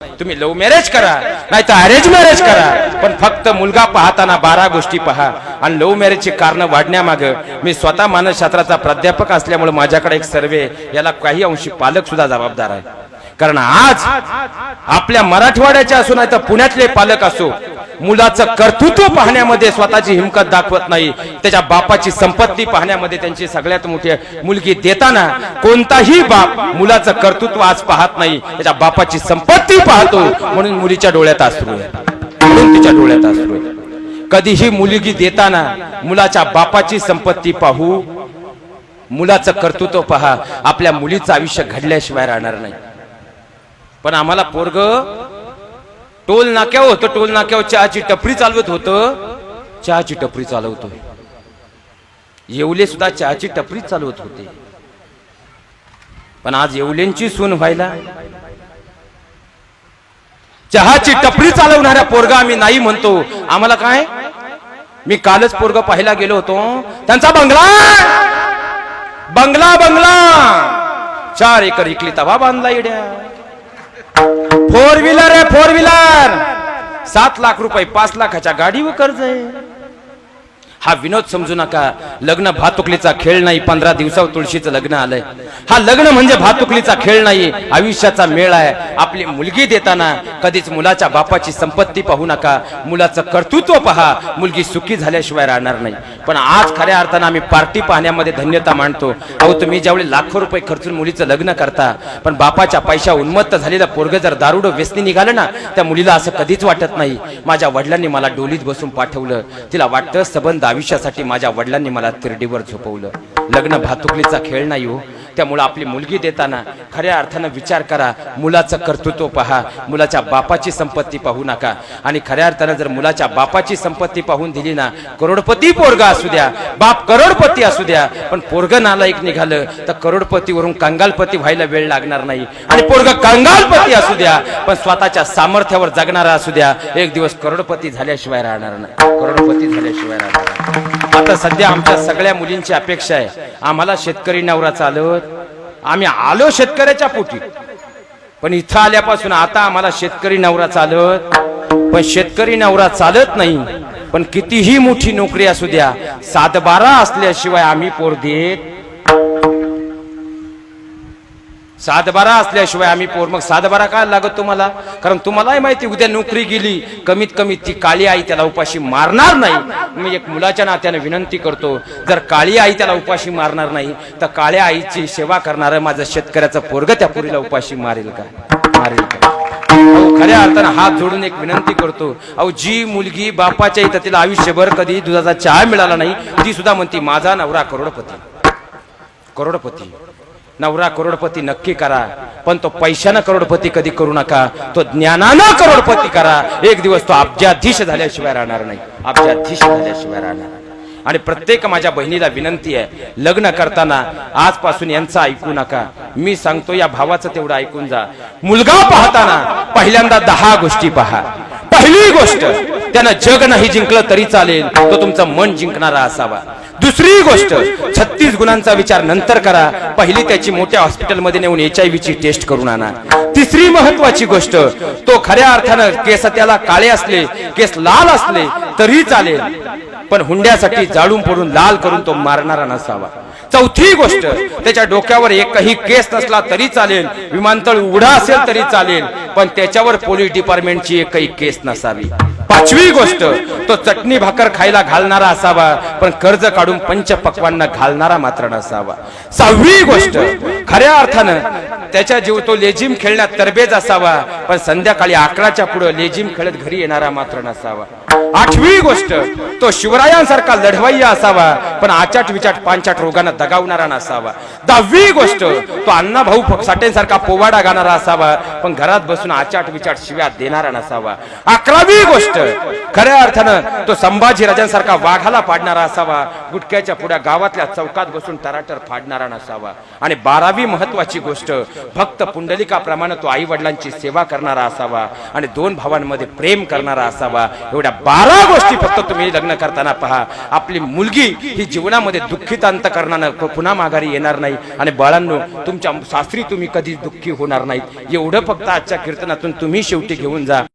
तुम्ही love marriage करा नाही तर अरेंज मॅरेज करा, पण फक्त मुलगा पाहताना 12 गोष्टी पहा. आणि लव्ह मॅरेजची कारण वाढण्यामागे मी स्वतः मानसशास्त्राचा प्राध्यापक असल्यामुळे माझ्याकडे एक सर्वे, याला काही अंशी पालक सुद्धा जबाबदार आहे. कारण आज आपल्या मराठवाड्याचे असो नाही तर पुण्यातले पालक असो, मुलाचं कर्तृत्व पाहण्यामध्ये स्वतःची हिमकत दाखवत नाही, त्याच्या बापाची संपत्ती पाहण्यामध्ये त्यांची सगळ्यात मोठी मुलगी देताना कोणताही बाप मुलाचं कर्तृत्व आज पाहत नाही, त्याच्या बापाची संपत्ती पाहतो. म्हणून मुलीच्या डोळ्यात अश्रू आहे, म्हणून तिच्या डोळ्यात अश्रू आहे. कधीही मुलगी देताना मुलाच्या बापाची संपत्ती पाहू, मुलाचं कर्तृत्व पहा. आपल्या मुलीचं आयुष्य घडल्याशिवाय राहणार नाही. पण आम्हाला पोरग टोल नाक्यावर होतं, टोल नाक्यावर चहाची टपरी चालवत होतं, चहाची टपरी चालवतो. येवले सुद्धा चहाची टपरी चालवत होते. पण आज येवलेंची सून व्हायला चहाची टपरी चालवणाऱ्या पोरगा आम्ही नाही म्हणतो. आम्हाला काय, मी कालच पोरग पाहायला गेलो होतो, त्यांचा बंगला बंगला बंगला 4 एकर इकली तवा बांधला इड्या. 4 व्हीलर आहे, 4 व्हीलर 7 लाख रुपये, 5 लाखाच्या गाडीवर कर्ज आहे. हा विनोद समजू नका. लग्न भातुकलीचा खेळ नाही. 15 दिवसावर तुळशीचं लग्न आलंय. हा लग्न म्हणजे भातुकलीचा खेळ नाही, आयुष्याचा मेळ आहे. आपली मुलगी देताना कधीच मुलाच्या बापाची संपत्ती पाहू नका, मुलाचं कर्तृत्व पहा. मुलगी सुखी झाल्याशिवाय राहणार नाही. पण आज खऱ्या अर्थानं आम्ही पार्टी पाहण्यामध्ये धन्यता मानतो. अहो, तुम्ही ज्यावेळी लाखो रुपये खर्चून मुलीचं लग्न करता, पण बापाच्या पैशा उन्मत्त झालेला पोरग जर दारुडं व्यसनी निघालं ना, त्या मुलीला असं कधीच वाटत नाही, माझ्या वडिलांनी मला डोलीत बसून पाठवलं. तिला वाटतं सबंध आयुष्यासाठी माझ्या वडिलांनी मला तिरडीवर झोपवलं. लग्न भातुकलीचा खेळ नाही हो. त्यामुळे आपली मुलगी देताना खऱ्या अर्थानं विचार करा, मुलाचं कर्तृत्व पहा, मुलाच्या बापाची संपत्ती पाहू नका. आणि खऱ्या अर्थानं जर मुलाच्या बापाची संपत्ती पाहून दिली ना, करोडपती पोरगा असू द्या, बाप करोडपती असू द्या, पण पोरग नालायक निघालं तर करोडपतीवरून कंगालपती व्हायला वेळ लागणार नाही. आणि पोरग कंगालपती असू द्या, पण स्वतःच्या सामर्थ्यावर जगणारा असू द्या, एक दिवस करोडपती झाल्याशिवाय राहणार नाही, करोडपती झाल्याशिवाय राहणार नाही. आता सध्या आमच्या सगळ्या मुलींची अपेक्षा आहे, आम्हाला शेतकरी नवरा चालत. आम्ही आलो शेतकऱ्याच्या पोटी, पण इथं आल्यापासून आता आम्हाला शेतकरी नवरा चालत. पण शेतकरी नवरा चालत नाही, पण कितीही मोठी नोकरी असू द्या, 7-12 असल्याशिवाय आम्ही पोर देत. 7-12 असल्याशिवाय आम्ही पोर. मग 7-12 काय लागत तुम्हाला? कारण तुम्हालाही माहिती, उद्या नोकरी गेली, कमीत कमी ती काळी आई त्याला उपाशी मारणार नाही. मी एक मुलाच्या नात्याने विनंती करतो, जर काळी आई त्याला उपाशी मारणार नाही, तर काळ्या आईची सेवा करणारं माझं शेतकऱ्याचं पोरग त्या पोरीला उपाशी मारेल का? मारेल का? खऱ्या अर्थानं हात जोडून एक विनंती करतो. अहो, जी मुलगी बापाच्या इथं तिला आयुष्यभर कधी दुधाचा चहा मिळाला नाही, ती सुद्धा म्हणती माझा नवरा करोडपती. करोडपती नवरा करोडपती नक्की करा, पण तो पैशानं करोडपती कधी करू नका, तो ज्ञानानं करोडपती करा. एक दिवस तो अब्जाधीश झाल्याशिवाय राहणार नाही, अब्जाधीश झाल्याशिवाय राहणार. आणि प्रत्येक माझ्या बहिणीला विनंती आहे, लग्न करताना आजपासून यांचं ऐकू नका, मी सांगतो या भावाचं तेवढं ऐकून जा. मुलगा पाहताना पहिल्यांदा 10 गोष्टी पहा. पहिली गोष्ट, त्यानं जग नाही जिंकलं तरी चालेल, तो तुमचं मन जिंकणारा असावा. दुसरी गोष्ट, 36 गुणांचा विचार नंतर करा, पहिली त्याची मोठ्या हॉस्पिटलमध्ये नेऊन HIV ची टेस्ट करून आणा. तिसरी महत्वाची गोष्ट, तो खऱ्या अर्थानं केस त्याला काळे असले, केस लाल असले तरी चालेल, पण हुंड्यासाठी जाळून पडून लाल करून तो मारणारा नसावा. चौथी गोष्ट, त्याच्या डोक्यावर एकही केस नसला तरी चालेल, विमानतळ उघडा असेल तरी चालेल, पण त्याच्यावर पोलीस डिपार्टमेंटची एकही केस नसावी. पाचवी गोष्ट, तो चटणी भाकर खायला घालणारा असावा, पण कर्ज काढून पंचपक्वांना घालणारा मात्र नसावा. 6वी गोष्ट, खऱ्या अर्थानं त्याच्या जीव तो लेझिम खेळण्यात तरबेज असावा, पण संध्याकाळी 11च्या पुढे लेझिम खेळत घरी येणारा मात्र नसावा. 8वी गोष्ट, तो शिवरायांसारखा लढवय्या असावा, पण आचाट विचाट पांचाट रोगांना दगावणारा नसावा. 10वी गोष्ट, तो अण्णाभाऊ साठेंसारखा पोवाडा गाणारा असावा, पण घरात बसून आचाट विचाट शिव्या देणारा नसावा. 11वी गोष्ट, खऱ्या अर्थानं तो संभाजी राजांसारखा वाघाला पाडणारा असावा, गुटख्याच्या पुढ्या गावातल्या चौकात बसून तराटर फाडणारा नसावा. आणि 12वी महत्वाची गोष्ट, भक्त पुंडलिकाप्रमाणे तो आई वडिलांची सेवा करणारा असावा आणि 2 भावांमध्ये प्रेम करणारा असावा. एवढ्या 12 गोष्टी फक्त तुम्ही लग्न करताना पहा. आपली मुलगी ही जीवनामध्ये दुःखित अंत करणार, पुन्हा माघारी येणार नाही. आणि बाळांनो, तुमच्या सासरी तुम्ही कधी दुःखी होणार नाहीत. एवढं फक्त आजच्या कीर्तनातून तुम्ही शेवटी घेऊन जा.